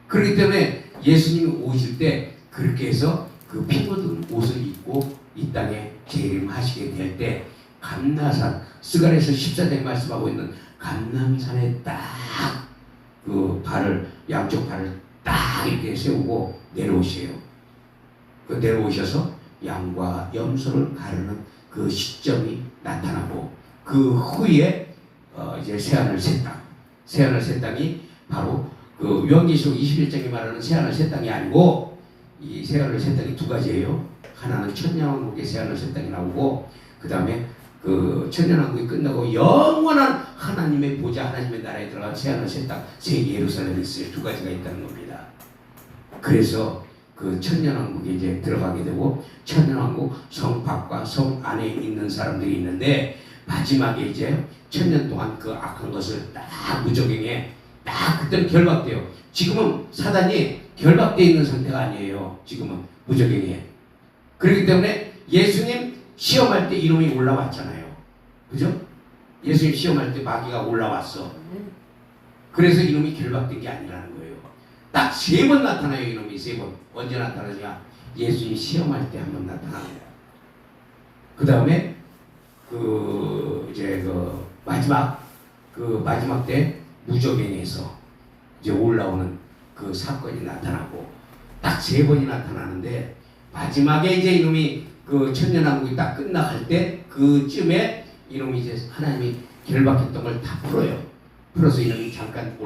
그렇기 때문에 예수님이 오실 때 그렇게 해서 그 피 묻은 옷을 입고 이 땅에 재림하시게 될 때 감나산 스가랴서 14장에 말씀하고 있는 감람산에 딱 그 양쪽 발을 딱 이렇게 세우고 내려오세요. 그 내려오셔서 양과 염소를 가르는 그 시점이 나타나고 그 후에 이제 새하늘 새 땅이 바로 그 요한계시록 21장에 말하는 새하늘 새 땅이 아니고 이 새하늘 새 땅이 두 가지예요. 하나는 천년왕국의 새하늘 새 땅이 나오고 그 다음에 그 천년왕국이 끝나고 영원한 하나님의 보좌 하나님의 나라에 들어간 새하늘 새 땅 새 예루살렘이 있어요. 두 가지가 있다는 겁니다. 그래서 그 천년왕국에 이제 들어가게 되고 천년왕국 성 밖과 성 안에 있는 사람들이 있는데 마지막에 이제 천년 동안 그 악한 것을 딱 무적행해 딱 그때는 결박돼요. 지금은 사단이 결박되어 있는 상태가 아니에요. 지금은 무적행해. 그렇기 때문에 예수님 시험할 때 이놈이 올라왔잖아요. 그죠? 예수님 시험할 때 마귀가 올라왔어. 그래서 이놈이 결박된 게 아니라는 거예요. 딱 3번 나타나요. 이놈이 3번. 언제 나타나냐? 예수님 시험할 때 한 번 나타납니다. 그 다음에 이제 마지막 때 무적행에서 이제 올라오는 그 사건이 나타나고 딱 3번이 나타나는데 마지막에 이제 이놈이 그 천년왕국이 딱 끝나갈 때 그쯤에 이놈이 이제 하나님이 결박했던 걸 다 풀어요. 풀어서 이놈이 잠깐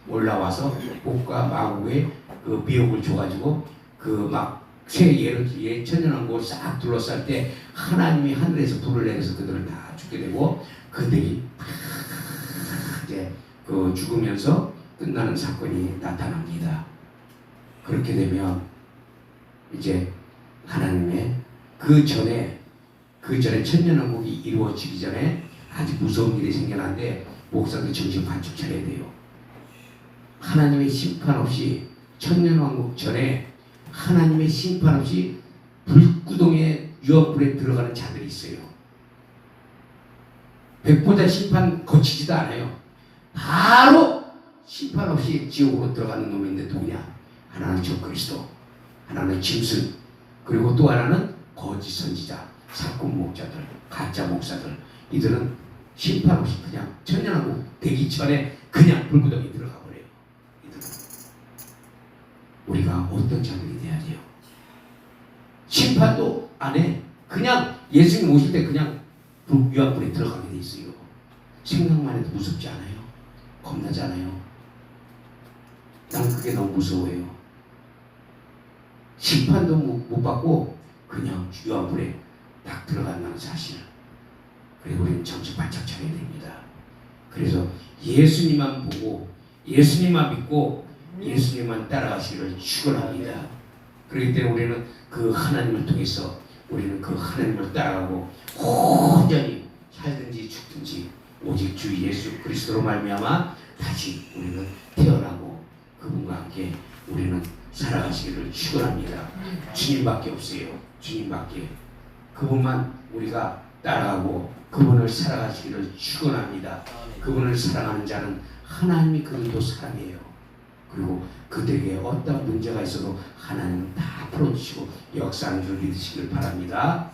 올라와서 복과 마구의 그 미혹을 줘가지고 그 막 새 천년왕국을 싹 둘러쌀 때 하나님이 하늘에서 불을 내려서 그들을 다 죽게 되고 그들이 이제 그 죽으면서 끝나는 사건이 나타납니다. 그렇게 되면 이제 하나님의 그 전에 천년왕국이 이루어지기 전에 아주 무서운 일이 생겨났는데 목사들 정신 바짝 차려야 돼요. 하나님의 심판 없이 천년왕국 전에 하나님의 심판 없이 불구덩이에 유황불에 들어가는 자들이 있어요. 백보자 심판 거치지도 않아요. 바로 심판 없이 지옥으로 들어가는 놈인데 누구냐? 하나는 적그리스도, 하나는 짐승, 그리고 또 하나는 거짓 선지자, 사꾼 목자들, 가짜 목사들. 이들은 심판 없이 그냥 천년하고 되기 전에 그냥 불구덩이 들어가 버려요. 이들은. 우리가 어떤 자들이 돼야 돼요? 심판도 안 해. 그냥 예수님 오실 때 그냥 유황불에 들어가게 돼 있어요. 생각만 해도 무섭지 않아요? 겁나지 않아요? 난 그게 너무 무서워요. 심판도 못 받고 그냥 유황불에 딱 들어간다는 사실. 그리고 우리는 정신 바짝 차려야 됩니다. 그래서 예수님만 보고 예수님만 믿고 예수님만 따라가시기를 축원합니다. 그렇기 때문에 우리는 그 하나님을 통해서 우리는 그 하나님을 따라가고 온전히 살든지 죽든지 오직 주 예수 그리스도로 말미암아 다시 우리는 태어나고 그분과 함께 우리는 살아가시기를 축원합니다. 주님밖에 없어요. 주님밖에. 그분만 우리가 따라가고 그분을 살아가시기를 축원합니다. 그분을 사랑하는 자는 하나님이 그들도 사랑해요. 그리고 그들에게 어떤 문제가 있어도 하나님은 다 풀어주시고 역사하는 줄 믿으시길 바랍니다.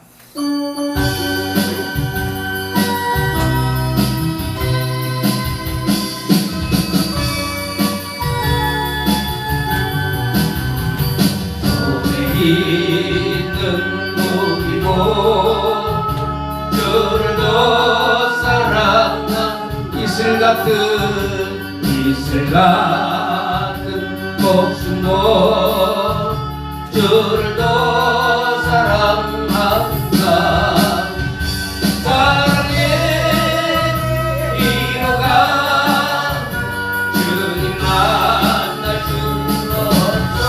있는 무기고 주를 더 사랑한 이슬 같은 목숨도 주를 더 사랑한다. 사랑의 이루가 주님 만날 수 없어.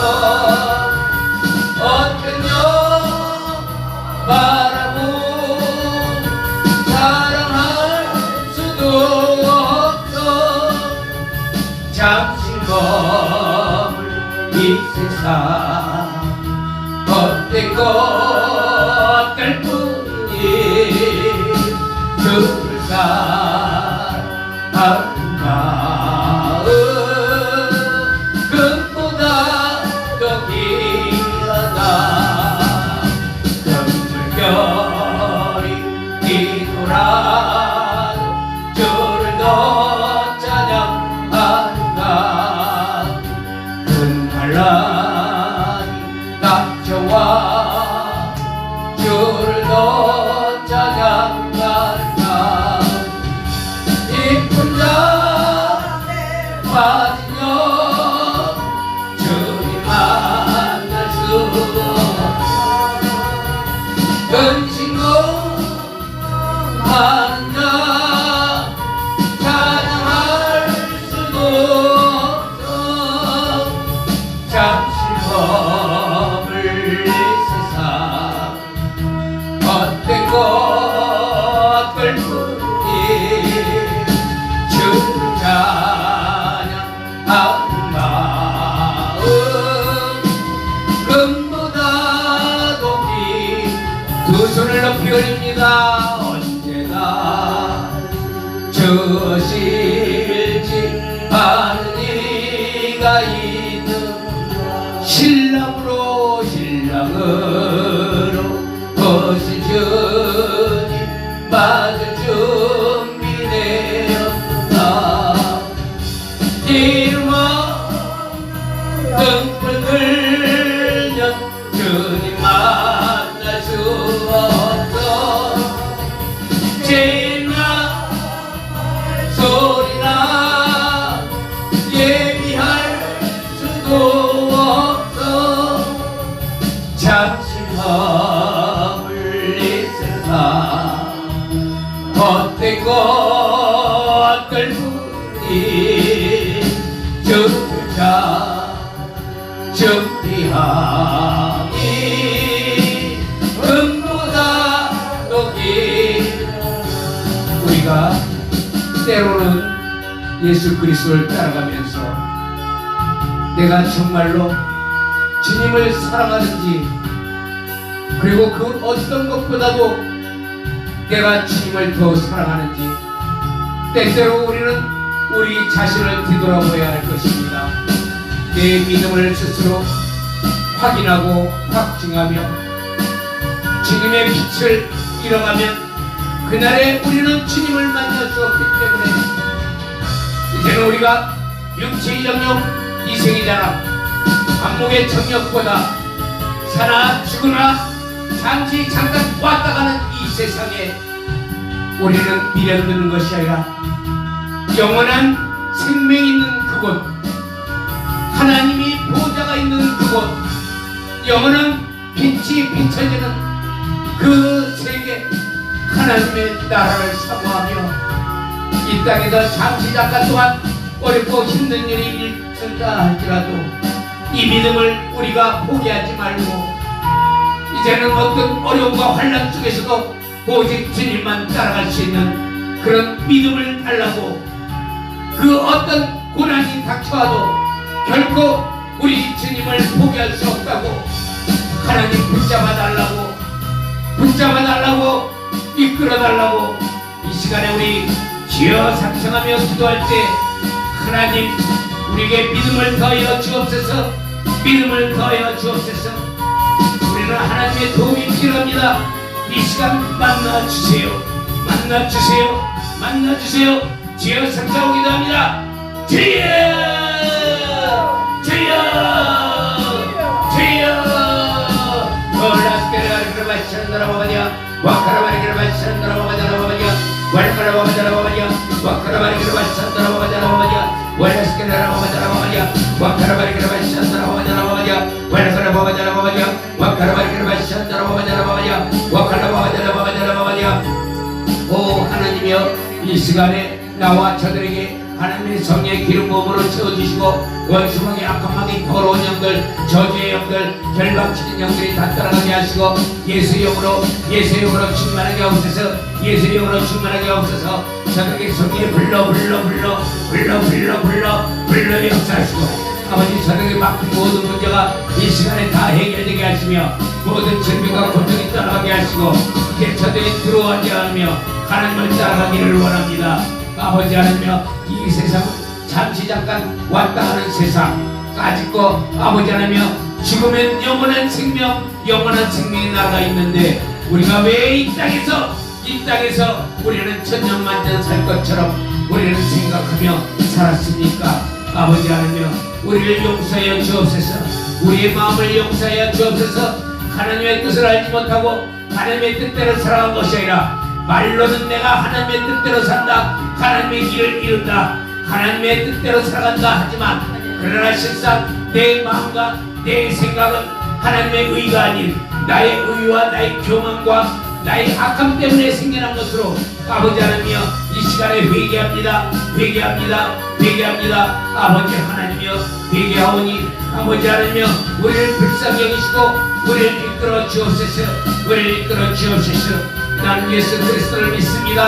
바라고 사랑할 수도 없어. 잠시 머물 이 세상 헛된 것들 뿐이 주를 사랑하는 마음 금보다 더 귀하다. 이돌아도 주를 더 찬양하는가. 금한란이 닥쳐와 주를 더 찬양하는가. 이쁜 자 빠진 영 주님 만날 수 없어. 근심고 하는 자 찬양할 수도 없어. 잠시 머물 이 세상 헛된 것들 뿐이 주를 찬양하는 마음 금보다 높이 두 손을 높이 올립니다. 주실지 아는 이가 있는 신랑으로 오실 주님 맞을 준비되었다. 이름아 등불 들면 주님 만날 수 없어. 소리나 예비할 수도 없어. 잠시 머물 이 세상 헛된 것들 뿐이 주를 준비하니 금보다 높이. 우리가 때로는 예수 그리스도를 따라가면서 내가 정말로 주님을 사랑하는지 그리고 그 어떤 것보다도 내가 주님을 더 사랑하는지 때때로 우리는 우리 자신을 뒤돌아보아야 할 것입니다. 내 믿음을 스스로 확인하고 확증하며 주님의 빛을 잃어가면 그날에 우리는 주님을 만날 수 없기 때문에 이제는 우리가 육체의 정욕, 이생의 자랑, 안목의 정욕보다 사나 죽으나 잠시 잠깐 왔다 가는 이 세상에 우리는 미련드는 것이 아니라 영원한 생명이 있는 그곳, 하나님이 보호자가 있는 그곳, 영원한 빛이 비춰지는 그 세계, 하나님의 나라를 사모하며 이 땅에서 잠시 잠깐 동안 어렵고 힘든 일이 있을까 할지라도 이 믿음을 우리가 포기하지 말고 이제는 어떤 어려움과 환난 속에서도 오직 주님만 따라갈 수 있는 그런 믿음을 달라고, 그 어떤 고난이 닥쳐와도 결코 우리 주님을 포기할 수 없다고, 하나님 붙잡아 달라고 이끌어 달라고 이 시간에 우리 주여 상청하며 기도할 때 하나님 우리에게 믿음을 더하여 주옵소서. 믿음을 더하여 주옵소서. 우리는 하나님의 도움이 필요합니다. 이 시간 만나주세요. 주여 상청하고 기도합니다. 주여 오 하나님이여, 이 시간에 나와 저들에게 하나님의 성령의 기름 부음으로 채워주시고 원수막의 악함하게 더러운 영들, 저주의 영들, 결박시킨 영들이 다 떠나가게 하시고 예수의 영으로 충만하게 하옵소서. 예수의 영으로 충만하게 하옵소서. 저들에게 성령의 불러 역사하시고 아버지 저들에게 맡긴 모든 문제가 이 시간에 다 해결되게 하시며 모든 질병과 고통이 떠나가게 하시고 이제 저들이 들어오지 않으며 하나님을 따라가기를 원합니다. 아버지 하나님이여, 이 세상은 잠시 잠깐 왔다 가는 세상 아직도 아버지 하나님이여, 죽으면 영원한 생명의 나라가 있는데 우리가 왜 이 땅에서 우리는 천년만년 살 것처럼 우리는 생각하며 살았습니까? 아버지 하나님이여, 우리를 용서하여 주옵소서. 우리의 마음을 용서하여 주옵소서. 하나님의 뜻을 알지 못하고 하나님의 뜻대로 살아간 것이 아니라 말로는 내가 하나님의 뜻대로 산다, 하나님의 길을 이룬다, 하나님의 뜻대로 살아간다 하지만 그러나 실상 내 마음과 내 생각은 하나님의 의가 아닌 나의 의와 나의 교만과 나의 악함 때문에 생겨난 것으로 아버지 하나님이여, 이 시간에 회개합니다. 아버지 하나님이여, 회개하오니 아버지 하나님이여, 우리를 불쌍히 여기시고 우리를 이끌어 주옵소서. 나는 예수 그리스도를 믿습니다.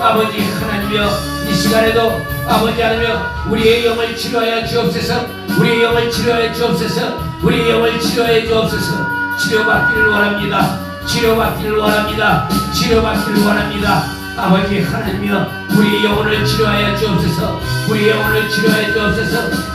아버지 하나님이여, 이 시간에도 아버지 하나님이여, 우리의 영을 치료하여 주옵소서. 치료받기를 원합니다. 아버지 하나님이여, 우리의 영혼을 치료하여 주옵소서.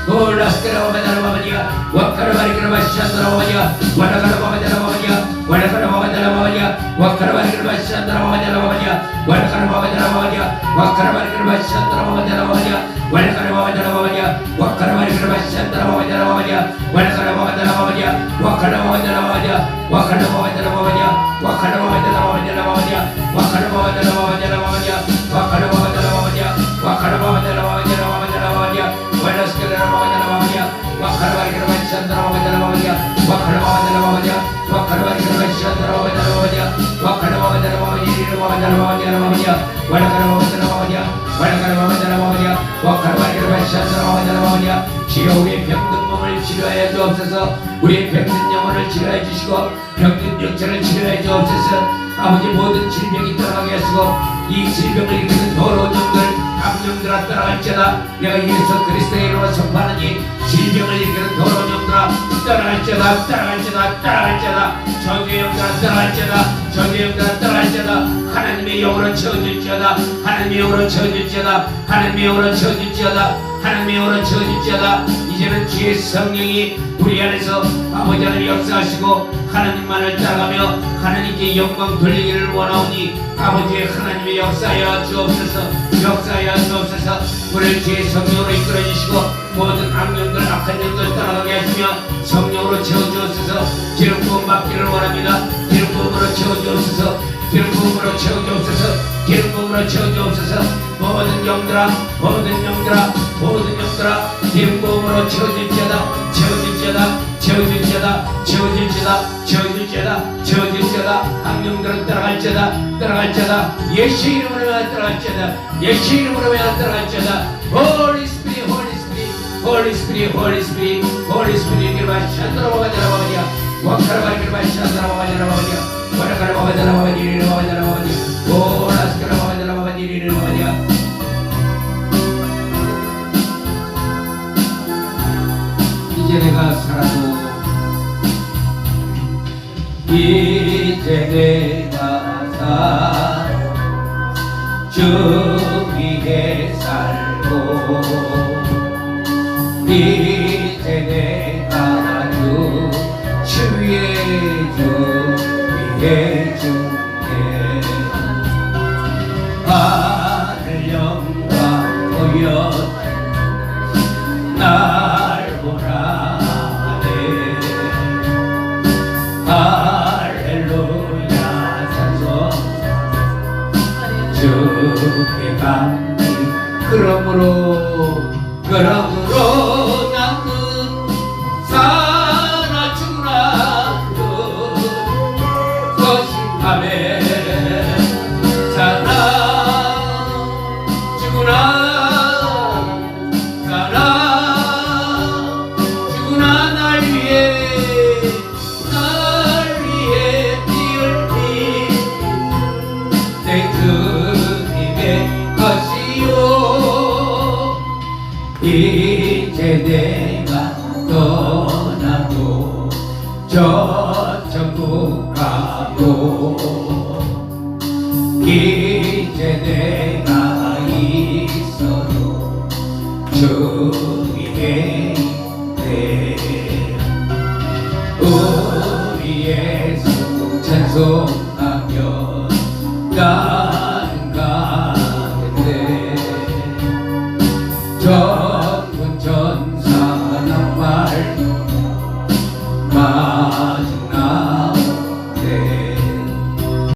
올라스케라바바다라바바디야 와카라바리그라바시안다라바바디야 와라가라바바다라바바디야 와카라바리그라바시안다라바바디야 지옥의 병든 몸을 치료하여 주옵소서. 우리의 병든 영혼을 치료해 주시고 병든 육체를 치료해 주옵소서. 아버지 모든 질병이 떠나게 하시고 이 질병을 일으키는 더러운 영들, 악령들아 떠나갈지어다. 내가 예수 그리스도의 이름으로 선포하느니 질병을 일으키는 더러운 영들아 떠나갈지어다. 저주의 영들아 떠나갈지어다. 하나님의 영으로 채워줄지어다. 하나님의 영으로 채워질지어다. 이제는 주의 성령이 우리 안에서 아버지 하나님 역사하시고 하나님만을 따라가며 하나님께 영광 돌리기를 원하오니 아버지의 하나님의 역사하여 주옵소서. 역사하여 주옵소서. 우리를 주의 성령으로 이끌어 주시고 모든 악령들 악한 영들 떠나가게 하시며 성령으로 채워주옵소서. 기름 부음 받기를 원합니다. 기름 부음으로 채워주옵소서. 기름 부음으로 채워주옵소서. 기름 부음으로 채워주옵소서. 모든 영들아 모든 영들아 모든 영들아 기름 부음으로 채워질지어다. 채워질지어다. 채워질지어다. 채워질지어다. 채워질지어다. 채워질지어다. 악령들은 따라갈지어다. 따라갈지어다. 예수 이름으로 따라갈지어다. 예수 이름으로 따라갈지어다. Holy Spirit, Holy Spirit, Holy Spirit, Holy Spirit, Holy Spirit. 기르바 샤드라바가자라바가냐 와카라바 기르바 샤드라바가자라바가냐 와라카라바가자라바가니리라바가자라바가냐 오라스카라바가자라바가니리라바가냐. 이제 내가 살아도 이제 내가 살아 주 위에 살고 이제 내가 주 위에 주게 하늘 영광 보여 날 보라 할렐루야 찬송 주께 감히 그러므로 나는 사나 죽으나 거듭함에 사나 죽으나 날 위해 피 흘린 내 주님의 것이요. 이제 내가 떠나도 저 천국 가고 이제 내가 있어도 주님의 때 우리 예수 찬송하며 나는 가는데 전군 전사 낭말